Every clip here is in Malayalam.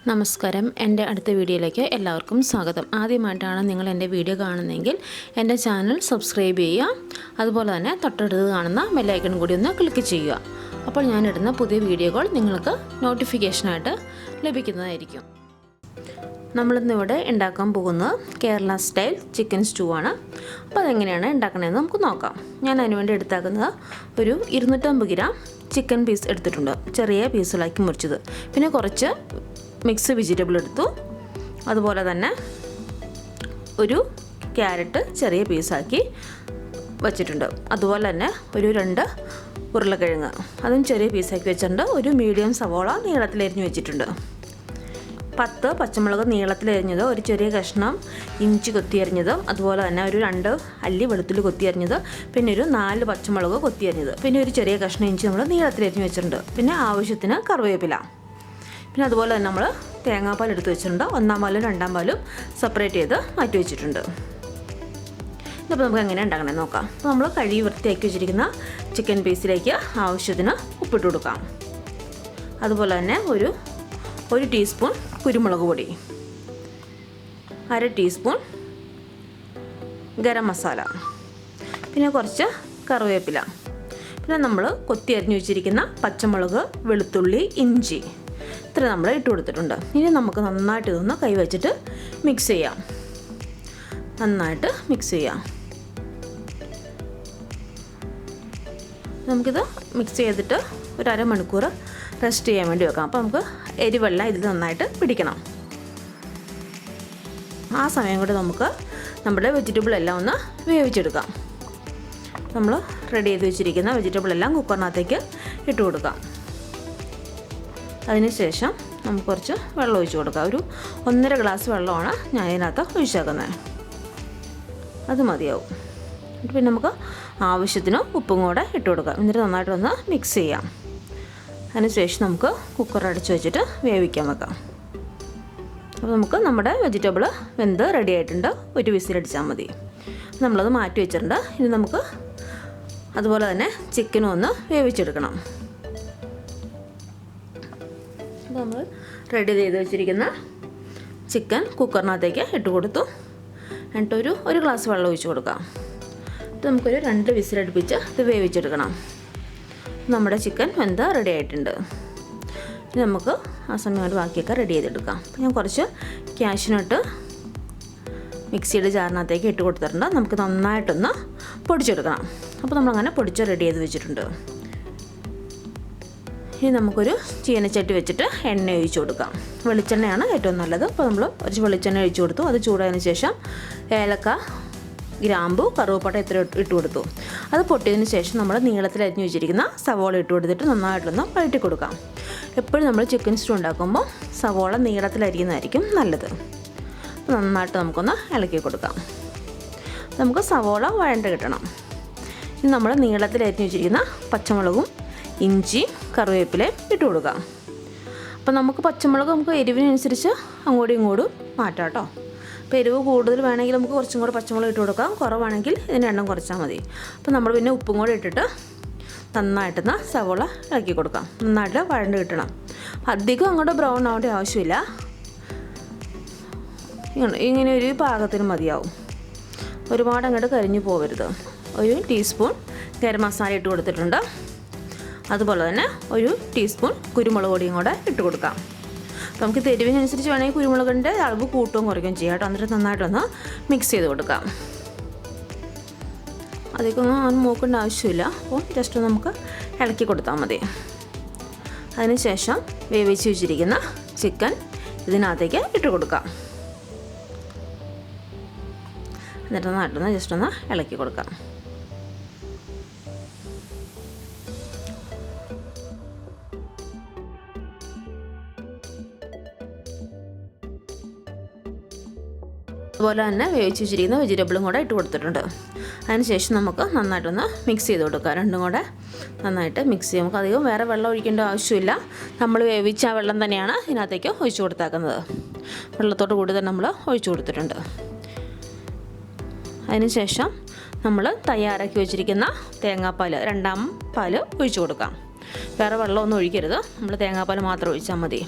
നമസ്കാരം. എൻ്റെ അടുത്ത വീഡിയോയിലേക്ക് എല്ലാവർക്കും സ്വാഗതം. ആദ്യമായിട്ടാണ് നിങ്ങൾ എൻ്റെ വീഡിയോ കാണുന്നതെങ്കിൽ എൻ്റെ ചാനൽ സബ്സ്ക്രൈബ് ചെയ്യുക. അതുപോലെ തന്നെ തൊട്ടടുത്ത് കാണുന്ന ബെല്ലൈക്കൺ കൂടി ഒന്ന് ക്ലിക്ക് ചെയ്യുക. അപ്പോൾ ഞാനിടുന്ന പുതിയ വീഡിയോകൾ നിങ്ങൾക്ക് നോട്ടിഫിക്കേഷനായിട്ട് ലഭിക്കുന്നതായിരിക്കും. നമ്മളിന്നിവിടെ ഉണ്ടാക്കാൻ പോകുന്നത് കേരള സ്റ്റൈൽ ചിക്കൻ സ്റ്റൂ ആണ്. അപ്പോൾ അതെങ്ങനെയാണ് ഉണ്ടാക്കണമെന്ന് നമുക്ക് നോക്കാം. ഞാൻ അതിനുവേണ്ടി എടുത്താക്കുന്നത് ഒരു 250 ഗ്രാം ചിക്കൻ പീസ് എടുത്തിട്ടുണ്ട്, ചെറിയ പീസുകളാക്കി മുറിച്ചത്. പിന്നെ കുറച്ച് മിക്സ് വെജിറ്റബിൾ എടുത്തു. അതുപോലെ തന്നെ ഒരു ക്യാരറ്റ് ചെറിയ പീസാക്കി വച്ചിട്ടുണ്ട്. അതുപോലെ തന്നെ ഒരു 2 ഉരുളക്കിഴങ്ങ് അതും ചെറിയ പീസാക്കി വെച്ചിട്ടുണ്ട്. ഒരു മീഡിയം സവോള നീളത്തിലരിഞ്ഞ് വെച്ചിട്ടുണ്ട്. 10 പച്ചമുളക് നീളത്തിലരിഞ്ഞത്, ഒരു ചെറിയ കഷ്ണം ഇഞ്ചി കൊത്തിയരിഞ്ഞത്, അതുപോലെ തന്നെ ഒരു 2 അല്ലി വെളുത്തുള്ളി കൊത്തിയരിഞ്ഞത്, പിന്നെ ഒരു 4 പച്ചമുളക് കൊത്തിയരിഞ്ഞത്, പിന്നെ ഒരു ചെറിയ കഷ്ണം ഇഞ്ചി നമ്മൾ നീളത്തിലരിഞ്ഞ് വെച്ചിട്ടുണ്ട്. പിന്നെ ആവശ്യത്തിന് കറിവേപ്പില. പിന്നെ അതുപോലെ തന്നെ നമ്മൾ തേങ്ങാപ്പാൽ എടുത്ത് വെച്ചിട്ടുണ്ട്. 1-ാം പാലും 2-ാം പാലും സെപ്പറേറ്റ് ചെയ്ത് മാറ്റി വെച്ചിട്ടുണ്ട്. ഇതിപ്പോൾ നമുക്ക് എങ്ങനെ ഉണ്ടാക്കണമെന്ന് നോക്കാം. അപ്പോൾ നമ്മൾ കഴുകി വൃത്തിയാക്കി വെച്ചിരിക്കുന്ന ചിക്കൻ പീസിലേക്ക് ആവശ്യത്തിന് ഉപ്പിട്ട് കൊടുക്കാം. അതുപോലെ തന്നെ ഒരു ടീസ്പൂൺ കുരുമുളക് പൊടി, 1/2 ടീസ്പൂൺ ഗരം മസാല, പിന്നെ കുറച്ച് കറിവേപ്പില, പിന്നെ നമ്മൾ കൊത്തി അരിഞ്ഞു വെച്ചിരിക്കുന്ന പച്ചമുളക്, വെളുത്തുള്ളി, ഇഞ്ചി, ഇത്ര നമ്മൾ ഇട്ട് കൊടുത്തിട്ടുണ്ട്. ഇനി നമുക്ക് നന്നായിട്ട് ഇതൊന്ന് കൈ വെച്ചിട്ട് മിക്സ് ചെയ്യാം. നന്നായിട്ട് മിക്സ് ചെയ്യാം. നമുക്കിത് മിക്സ് ചെയ്തിട്ട് ഒരു അരമണിക്കൂർ റെസ്റ്റ് ചെയ്യാൻ വേണ്ടി വെക്കാം. അപ്പോൾ നമുക്ക് എരിവെല്ലാം ഇതിൽ നന്നായിട്ട് പിടിക്കണം. ആ സമയം കൊണ്ട് നമുക്ക് നമ്മുടെ വെജിറ്റബിൾ എല്ലാം ഒന്ന് വേവിച്ചെടുക്കാം. നമ്മൾ റെഡി ചെയ്ത് വെച്ചിരിക്കുന്ന വെജിറ്റബിൾ എല്ലാം കുക്കറിനകത്തേക്ക് ഇട്ട് കൊടുക്കാം. അതിനുശേഷം നമുക്ക് കുറച്ച് വെള്ളം ഒഴിച്ച് കൊടുക്കാം. ഒരു 1.5 ഗ്ലാസ് വെള്ളമാണ് ഞാൻ ഇതിനകത്ത് ഒഴിച്ചേക്കുന്നത്. അത് മതിയാവും. പിന്നെ നമുക്ക് ആവശ്യത്തിന് ഉപ്പും കൂടെ ഇട്ട് കൊടുക്കാം. എന്നിട്ട് നന്നായിട്ടൊന്ന് മിക്സ് ചെയ്യാം. അതിനുശേഷം നമുക്ക് കുക്കർ അടച്ച് വെച്ചിട്ട് വേവിക്കാൻ വെക്കാം. അപ്പോൾ നമുക്ക് നമ്മുടെ വെജിറ്റബിൾ വെന്ത് റെഡി ആയിട്ടുണ്ട്. ഒരു വിസിലടിച്ചാൽ മതി. നമ്മളത് മാറ്റി വെച്ചിട്ടുണ്ട്. ഇനി നമുക്ക് അതുപോലെ തന്നെ ചിക്കനും ഒന്ന് വേവിച്ചെടുക്കണം. നമ്മൾ റെഡി ചെയ്ത് വെച്ചിരിക്കുന്ന ചിക്കൻ കുക്കറിനകത്തേക്ക് ഇട്ട് കൊടുത്തു. എന്നിട്ട് ഒരു ഗ്ലാസ് വെള്ളം ഒഴിച്ച് കൊടുക്കാം. ഇത് നമുക്കൊരു 2 വിസിലടുപ്പിച്ച് ഇത് വേവിച്ചെടുക്കണം. നമ്മുടെ ചിക്കൻ വെന്ത് റെഡി ആയിട്ടുണ്ട്. ഇനി നമുക്ക് ആ സമയം കൊണ്ട് ബാക്കിയൊക്കെ റെഡി ചെയ്തെടുക്കാം. ഞാൻ കുറച്ച് കാഷ്യൂനട്ട് മിക്സിയുടെ ജാറിനകത്തേക്ക് ഇട്ട് കൊടുത്തിട്ടുണ്ട്. നമുക്ക് നന്നായിട്ടൊന്ന് പൊടിച്ചെടുക്കണം. അപ്പോൾ നമ്മളങ്ങനെ പൊടിച്ച് റെഡി ചെയ്ത് വെച്ചിട്ടുണ്ട്. ഇനി നമുക്കൊരു ചീനച്ചട്ടി വെച്ചിട്ട് എണ്ണ ഒഴിച്ച് കൊടുക്കാം. വെളിച്ചെണ്ണയാണ് ഏറ്റവും നല്ലത്. അപ്പോൾ നമ്മൾ കുറച്ച് വെളിച്ചെണ്ണ ഒഴിച്ച് കൊടുത്തു. അത് ചൂടായതിന് ശേഷം ഏലക്ക, ഗ്രാമ്പു, കറുവപ്പട്ട ഇത്ര ഇട്ട് കൊടുത്തു. അത് പൊട്ടിയതിന് ശേഷം നമ്മൾ നീളത്തിൽ അരിഞ്ഞ് വെച്ചിരിക്കുന്ന സവോള ഇട്ട് കൊടുത്തിട്ട് നന്നായിട്ടൊന്ന് വഴറ്റി കൊടുക്കാം. എപ്പോഴും നമ്മൾ ചിക്കൻ സ്റ്റൂ ഉണ്ടാക്കുമ്പോൾ സവോള നീളത്തിലരിയുന്നതായിരിക്കും നല്ലത്. അപ്പോൾ നന്നായിട്ട് നമുക്കൊന്ന് ഇളക്കി കൊടുക്കാം. നമുക്ക് സവോള വഴണ്ട് കിട്ടണം. ഇനി നമ്മൾ നീളത്തിൽ അരിഞ്ഞ് വെച്ചിരിക്കുന്ന പച്ചമുളകും ഇഞ്ചി, കറിവേപ്പിലയും ഇട്ട് കൊടുക്കാം. അപ്പോൾ നമുക്ക് പച്ചമുളക് നമുക്ക് എരിവിനനുസരിച്ച് അങ്ങോട്ടും ഇങ്ങോട്ടും മാറ്റാം കേട്ടോ. അപ്പോൾ എരിവ് കൂടുതൽ വേണമെങ്കിൽ നമുക്ക് കുറച്ചും കൂടെ പച്ചമുളക് ഇട്ട് കൊടുക്കാം. കുറവാണെങ്കിൽ ഇതിൻ്റെ എണ്ണം കുറച്ചാൽ മതി. അപ്പോൾ നമ്മൾ പിന്നെ ഉപ്പും കൂടെ ഇട്ടിട്ട് നന്നായിട്ടൊന്ന് സവോള ഇളക്കി കൊടുക്കാം. നന്നായിട്ട് വഴണ്ട് കിട്ടണം. അധികം അങ്ങോട്ട് ബ്രൗൺ ആവേണ്ട ആവശ്യമില്ല. ഇങ്ങനെ ഒരു പാകത്തിന് മതിയാവും. ഒരുപാട് അങ്ങോട്ട് കരിഞ്ഞു പോകരുത്. ഒരു ടീസ്പൂൺ ഗരം മസാല ഇട്ട് കൊടുത്തിട്ടുണ്ട്. അതുപോലെ തന്നെ ഒരു ടീസ്പൂൺ കുരുമുളക് പൊടിയും കൂടെ ഇട്ട് കൊടുക്കാം. അപ്പോൾ നമുക്ക് എരിവിനനുസരിച്ച് വേണമെങ്കിൽ കുരുമുളകിൻ്റെ അളവ് കൂട്ടുകയും കുറയ്ക്കുകയും ചെയ്യാം കേട്ടോ. എന്നിട്ട് നന്നായിട്ടൊന്ന് മിക്സ് ചെയ്ത് കൊടുക്കാം. അധികം മൂക്കേണ്ട ആവശ്യമില്ല. അപ്പോൾ ജസ്റ്റ് നമുക്ക് ഇളക്കി കൊടുത്താൽ മതി. അതിനുശേഷം വേവിച്ച് വെച്ചിരിക്കുന്ന ചിക്കൻ ഇതിനകത്തേക്ക് ഇട്ട് കൊടുക്കാം. എന്നിട്ട് നന്നായിട്ടൊന്ന് ജസ്റ്റ് ഒന്ന് ഇളക്കി കൊടുക്കാം. അതുപോലെ തന്നെ വേവിച്ച് വെച്ചിരിക്കുന്ന വെജിറ്റബിളും കൂടെ ഇട്ട് കൊടുത്തിട്ടുണ്ട്. അതിനുശേഷം നമുക്ക് നന്നായിട്ടൊന്ന് മിക്സ് ചെയ്ത് കൊടുക്കാം. രണ്ടും കൂടെ നന്നായിട്ട് മിക്സ് ചെയ്യാം. നമുക്ക് അധികം വേറെ വെള്ളം ഒഴിക്കേണ്ട ആവശ്യമില്ല. നമ്മൾ വേവിച്ച ആ വെള്ളം തന്നെയാണ് ഇതിനകത്തേക്ക് ഒഴിച്ചു കൊടുത്താക്കുന്നത്. വെള്ളത്തോട് കൂടി തന്നെ നമ്മൾ ഒഴിച്ചു കൊടുത്തിട്ടുണ്ട്. അതിനുശേഷം നമ്മൾ തയ്യാറാക്കി വെച്ചിരിക്കുന്ന തേങ്ങാപ്പാൽ 2-ാം പാൽ ഒഴിച്ചു കൊടുക്കാം. വേറെ വെള്ളമൊന്നും ഒഴിക്കരുത്, നമ്മൾ തേങ്ങാപ്പാൽ മാത്രം ഒഴിച്ചാൽ മതി.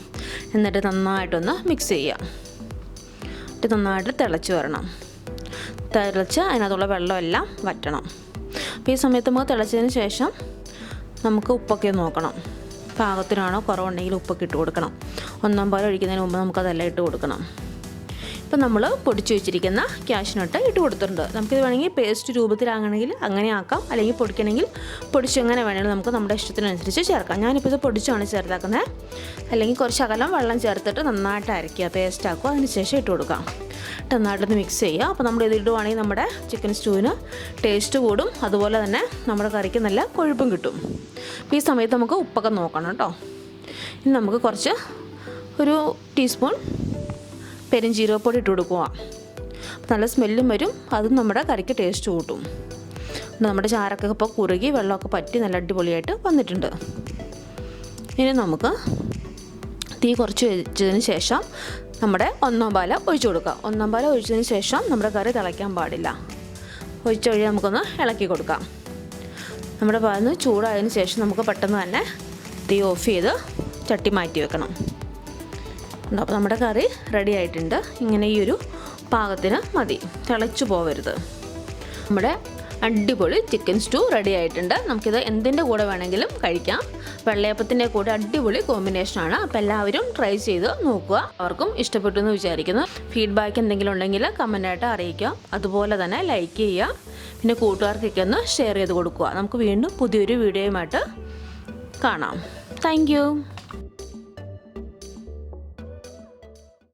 എന്നിട്ട് നന്നായിട്ടൊന്ന് മിക്സ് ചെയ്യുക. എന്നിട്ട് നന്നായിട്ട് തിളച്ച് വരണം. തിളച്ച് അതിനകത്തുള്ള വെള്ളമെല്ലാം വറ്റണം. അപ്പോൾ ഈ സമയത്ത് നമുക്ക് തിളച്ചതിന് ശേഷം നമുക്ക് ഉപ്പൊക്കെ നോക്കണം. പാകത്തിനാണോ കുറവുണ്ടെങ്കിൽ ഉപ്പൊക്കെ ഇട്ട് കൊടുക്കണം. 1 പാൽ ഒഴിക്കുന്നതിന് മുമ്പ് നമുക്കതെല്ലാം ഇട്ട് കൊടുക്കണം. ഇപ്പം നമ്മൾ പൊടിച്ച് വെച്ചിരിക്കുന്ന കാഷ്നട്ട് ഇട്ട് കൊടുത്തിട്ടുണ്ട്. നമുക്കിത് വേണമെങ്കിൽ പേസ്റ്റ് രൂപത്തിലാകണമെങ്കിൽ അങ്ങനെ ആക്കാം, അല്ലെങ്കിൽ പൊടിക്കണമെങ്കിൽ പൊടിച്ചെങ്ങനെ വേണമെങ്കിലും നമുക്ക് നമ്മുടെ ഇഷ്ടത്തിനനുസരിച്ച് ചേർക്കാം. ഞാനിപ്പോൾ ഇത് പൊടിച്ചാണ് ചേർത്താക്കുന്നത്. അല്ലെങ്കിൽ കുറച്ച് അകലം വെള്ളം ചേർത്തിട്ട് നന്നായിട്ട് അരയ്ക്കുക, പേസ്റ്റ് ആക്കുക, അതിന് ശേഷം ഇട്ട് കൊടുക്കാം. നന്നായിട്ടൊന്ന് മിക്സ് ചെയ്യുക. അപ്പോൾ നമ്മൾ ഇത് ഇടുവാണെങ്കിൽ നമ്മുടെ ചിക്കൻ സ്റ്റൂവിന് ടേസ്റ്റ് കൂടും, അതുപോലെ തന്നെ നമ്മുടെ കറിക്ക് നല്ല കൊഴുപ്പും കിട്ടും. അപ്പോൾ ഈ സമയത്ത് നമുക്ക് ഉപ്പൊക്കെ നോക്കണം കേട്ടോ. ഇനി നമുക്ക് കുറച്ച് ഒരു ടീസ്പൂൺ പെരുംജീരകപ്പൊടി ഇട്ട് കൊടുക്കുക. നല്ല സ്മെല്ലും വരും, അതും നമ്മുടെ കറിക്ക് ടേസ്റ്റ് കൂട്ടും. നമ്മുടെ ചാറൊക്കെ ഇപ്പോൾ കുറുകി വെള്ളമൊക്കെ പറ്റി നല്ല അടിപൊളിയായിട്ട് വന്നിട്ടുണ്ട്. ഇനി നമുക്ക് തീ കുറച്ച് വെച്ചതിന് ശേഷം നമ്മുടെ 1 പാൽ ഒഴിച്ചു കൊടുക്കാം. 1 പാൽ ഒഴിച്ചതിന് ശേഷം നമ്മുടെ കറി തിളയ്ക്കാൻ പാടില്ല. ഒഴിച്ചൊഴി നമുക്കൊന്ന് ഇളക്കി കൊടുക്കാം. നമ്മുടെ പാലിന് ചൂടായതിന് ശേഷം നമുക്ക് പെട്ടെന്ന് തന്നെ തീ ഓഫ് ചെയ്ത് ചട്ടി മാറ്റി വെക്കണം. അപ്പോൾ നമ്മുടെ കറി റെഡി ആയിട്ടുണ്ട്. ഇങ്ങനെ ഈ ഒരു പാകത്തിന് മതി, തിളച്ചു പോവരുത്. നമ്മുടെ അടിപൊളി ചിക്കൻ സ്റ്റൂ റെഡി ആയിട്ടുണ്ട്. നമുക്കിത് എന്തിൻ്റെ കൂടെ വേണമെങ്കിലും കഴിക്കാം. വെള്ളയപ്പത്തിൻ്റെ കൂടെ അടിപൊളി കോമ്പിനേഷനാണ്. അപ്പോൾ എല്ലാവരും ട്രൈ ചെയ്ത് നോക്കുക. അവർക്കും ഇഷ്ടപ്പെട്ടു എന്ന് വിചാരിക്കുന്നു. ഫീഡ്ബാക്ക് എന്തെങ്കിലും ഉണ്ടെങ്കിൽ കമൻറ്റായിട്ട് അറിയിക്കുക. അതുപോലെ തന്നെ ലൈക്ക് ചെയ്യുക. പിന്നെ കൂട്ടുകാർക്കൊക്കെ ഒന്ന് ഷെയർ ചെയ്ത് കൊടുക്കുക. നമുക്ക് വീണ്ടും പുതിയൊരു വീഡിയോയുമായിട്ട് കാണാം. താങ്ക്